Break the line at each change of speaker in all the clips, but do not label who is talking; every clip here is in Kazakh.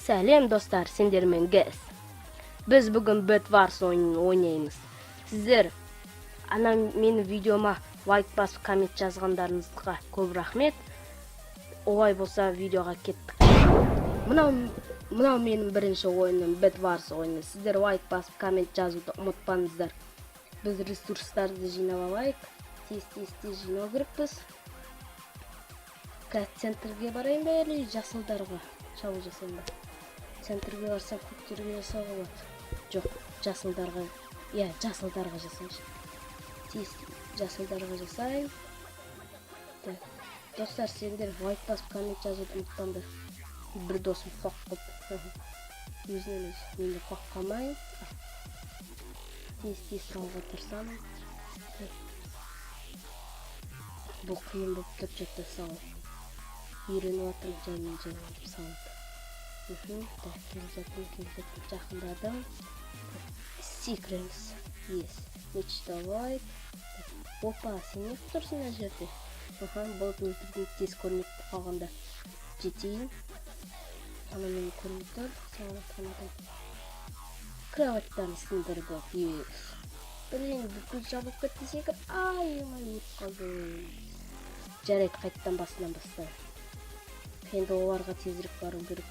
Сәлем достар, сендермен Гэс. Біз бүгін Bed Wars ойынын ойнаймыз. Сіздер ана менің видеома лайк басып коммент жазғандарыңызға көп рахмет. Олай болса видеоға кеттік. Мынау менің бірінші ойыным Bed Wars ойыны. Сіздер лайк басып коммент жазуды ұмытпаңыздар. Біз ресурстарды жинап алайық. Тез жинау керекпіз. Центрге барайын ба, әлі жасылдарға шабуыл жасайын ба? Центрге барсам көктерге жасауға болады. Жоқ, жасылдарға жасайыншы. Тез жасылдарға жасайын. Достар, сендер лайк басып коммент жазуды ұмытпаңдар. Bir досым қоқ қылып. Өзінен өз. Менде қоқ қалмайын. Тез салға тұрсам. Бұл қиын болып тұр жетті сал. Үйреніп атырым жәнен салды. Келіп жақындадым. Секреміз. Yes. Мечталайық. Опа, сен не тұрсың ана жерде? Болып өлтірдің тез көрмекті қалғанда жетейін. Ана мені көрмек тұр. Сағын атқан. Кроваттан сындырды. Блин, бүкіл жабылып кетті секір. Ай, өтіп қалды. Жарайды, қайттан басынан бастай. Енді оларға тезірек бару керек.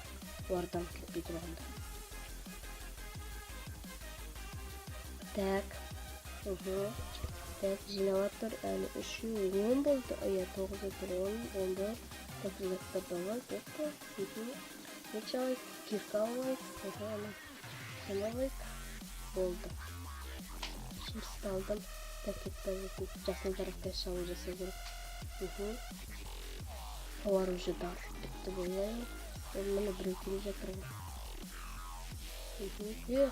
Олардан кетпей тұрғанда. Так, жинап тұр. Әлі 3-і 10 болды. 9-ы 10, 11, 9-ы бар. Неше алайық? Кирка алайық. Алайық. Болды. Шырысты алдым. Жасылдарға шабуыл жасау керек. Олар уже дар бітті болайын. Оны біреу келе жатыр ғой.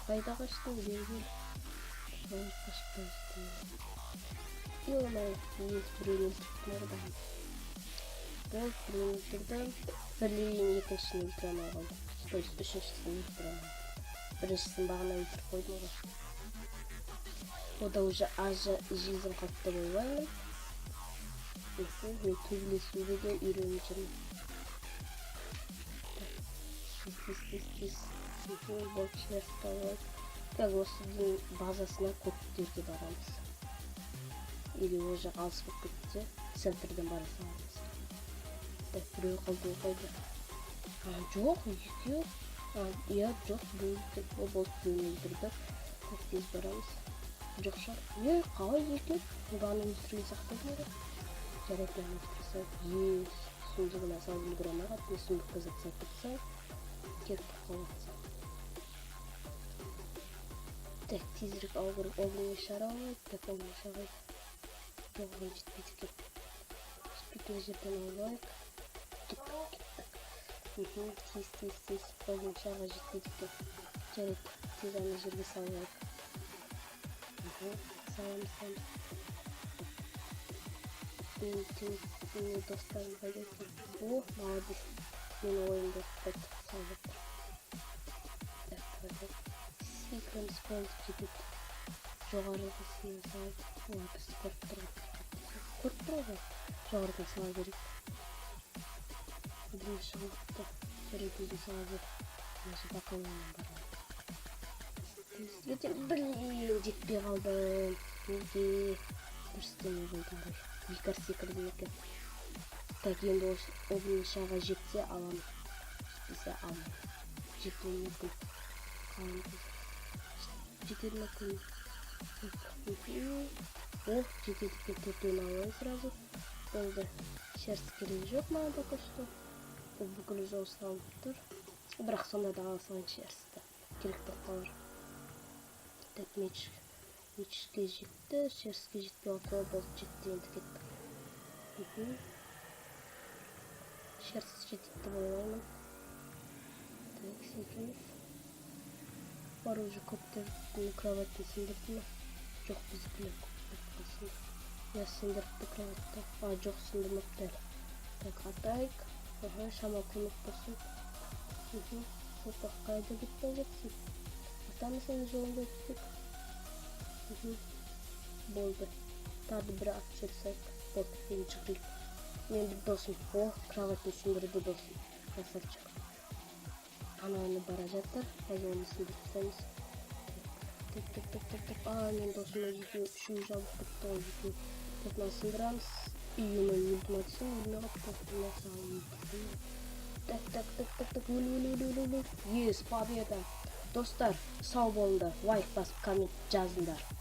Қайда қаштың? Берген. Қашып қаштың. Ой, біреуін тұрттым ордан. Болды, біреуін тұрдым. Бірлейін екіншісін өлтіре алмай қалды. То есть үшіншісін өлтіре алмай. Біріншісін бағына өлтіріп қойдым ғой. Ода уже ажы жизнь қатты болайын. Мен төбелесуге де үйреніп жүрмін. Болып шерсті алайық. Так, осы дейін базасына көктерге барамыз. Или уже алыс болып кетсе, центрден бара саламыз. Так, біреу қалды қойды. Жоқ, екеу. Жоқ, біреу болды біреуін өлтірді. Так, тез барамыз. Жоқ шар. Қалай екеу? Бағаны өлтірген сақтадың ғой. Жарайды, өлтірсек. Сұндығына салдым күрәмі қап. Сұндық қызық сәттіпсай. Кетіп қалатса. Так, тезірек ауғырып оғылыңы шара алайық. Так, оғылыңы шара алайық. Оғылың жетпейді кеп. Жетпейді жерден алайық. Тез. Оғылың шараға жетпейді кеп. Жарайды, тез ана жерге салайық. Саламыз. Мен достарым қайда екен? Молодец. Мен ойымды қойды. Салып. Секреміз болды жетеді. Жоғарыға сейін салып. Біз көріп тұрған. Жоғарыға сала берейік. Бірін шығыпты. Жарайды сала берейік. Мәші бақылынан барайық. Жетпей қалдым. Бірістене болдым ғой. Екар секірдім екен. Так, енді оғылың шаға жетсе аламын. Жетпесе алмай. Жетуім мүмкін. Жетер мүмкін. Жетеді кететін алайын сразу. Болды. Шерсті керек жоқ ма пока что. Бүкіл жол салып тұр. Бірақ сонда да алсаң шерсті. Керекті қалар. Так, мечке жетті. Шерске жетпей алқылы болды. Жетті енді кеттік. Шерсті жетті болайын. Так, секеміз. Бар уже көптердің кроватын сындырды ма? Жоқ, біз білем көптерді сындырды. Я сындырды кроватты. Жоқ, сындырмапты әлі. Так, атайық. Шама көмек болсын. Опа, қайда кетті жетсін? Атамызың жолында өттік. Болды. Тады бір ат жүрсек. Болды, мен жүгірейік. Мен бір досым. Кроватын сындырды досым. Красавчик. Ana bара жатыр. Қазір оны сындырып тастаймыз. Тек. Мен досыма екеу үшеу жабылып кетті ғой. Екеу топынан сындырамыз. Үйіме өлдім атсам, өлмей қалыпты. Так. Өл. Ес, победа. Достар, сау болыңдар. Лайк басып, коммент жазыңдар.